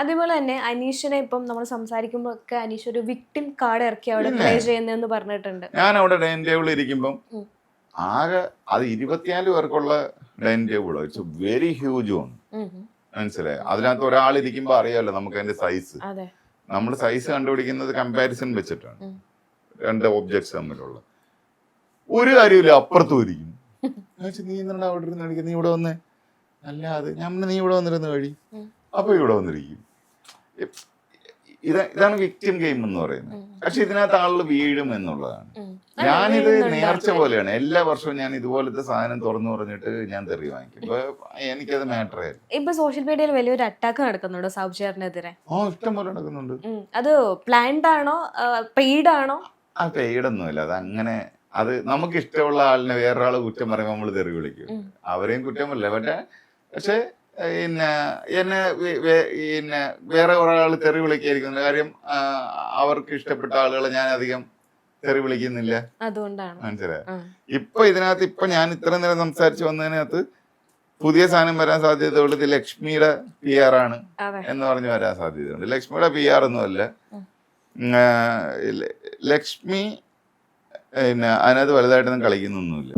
അതേപോലെ തന്നെ അനീഷിനെ ഇപ്പം നമ്മൾ സംസാരിക്കുമ്പോൾ ഒക്കെ അനീഷ് ഒരു വിക്ടിം കാർഡ് ഇറക്കി അവിടെ പ്ലേ ചെയ്യുന്നതെന്ന് പറഞ്ഞിട്ടുണ്ട്. ഞാൻ അവിടെ ഡൈനിങ് ടേബിളിൽ ഇരിക്കുമ്പം ആകെ അത് 24 പേർക്കുള്ള ഡൈനിങ് ടേബിളോ, ഇറ്റ്സ് വെരി ഹ്യൂജ് ആണ്, മനസ്സിലായി. അതിനകത്ത് ഒരാളിരിക്കുമ്പോ അറിയാമല്ലോ നമുക്ക് അതിന്റെ സൈസ്. നമ്മൾ സൈസ് കണ്ടുപിടിക്കുന്നത് കമ്പാരിസൺ വെച്ചിട്ടാണ്, രണ്ട് ഒബ്ജക്ട്സ് തമ്മിലുള്ള. ഒരു കാര്യമില്ല, അപ്പുറത്തും ഇരിക്കും. നീ എന്താണ് അവിടെ ഇരുന്ന് കളിക്കുക, നീ ഇവിടെ വന്നേ, അല്ലാതെ ഞാൻ നീ ഇവിടെ വന്നിരുന്ന വഴി, അപ്പൊ ഇവിടെ വന്നിരിക്കും. ഇതാണ് വിക്ടിം ഗെയിം എന്ന് പറയുന്നത്. പക്ഷെ ഇതിനകത്ത് ആളുകൾ വീഴും എന്നുള്ളതാണ്. ഞാനിത് നേർച്ച പോലെയാണ്. എല്ലാ വർഷവും ഞാൻ ഇതുപോലത്തെ സാധനം തുറന്നു പറഞ്ഞിട്ട് ഞാൻ തെറി വാങ്ങിക്കും. എനിക്കത് മാറ്റർ ആയിരുന്നു. ഇപ്പൊ സോഷ്യൽ മീഡിയയിൽ വലിയൊരു അറ്റാക്ക് നടക്കുന്നുണ്ടോ സബ്ജാറിനെതിരെ? ഇഷ്ടം പോലെ നടക്കുന്നുണ്ട്. അത് പ്ലാൻഡ് ആണോ പെയ്ഡ് ആണോ? ആ പെയ്ഡൊന്നുമില്ല. അത് അങ്ങനെ, അത് നമുക്ക് ഇഷ്ടമുള്ള ആളിനെ വേറൊരാള് കുറ്റം പറയുമ്പോൾ നമ്മൾ തെറി വിളിക്കും. അവരെയും കുറ്റമല്ല. പക്ഷെ എന്നെ വേറെ ഒരാൾ തെറി വിളിക്കായിരിക്കും. കാര്യം അവർക്ക് ഇഷ്ടപ്പെട്ട ആളുകളെ ഞാൻ അധികം തെറി വിളിക്കുന്നില്ല, അതുകൊണ്ടാണ്. മനസ്സിലായി. ഇപ്പൊ ഞാൻ ഇത്ര നേരം സംസാരിച്ചു വന്നതിനകത്ത് പുതിയ സാധനം വരാൻ സാധ്യതയുള്ളത് ഇത് ലക്ഷ്മിയുടെ PR ആണ് എന്ന് പറഞ്ഞ് വരാൻ സാധ്യതയുണ്ട്. ലക്ഷ്മിയുടെ PR ഒന്നുമല്ല. ലക്ഷ്മി അതിനകത്ത് വലുതായിട്ടൊന്നും കളിക്കുന്നൊന്നുമില്ല.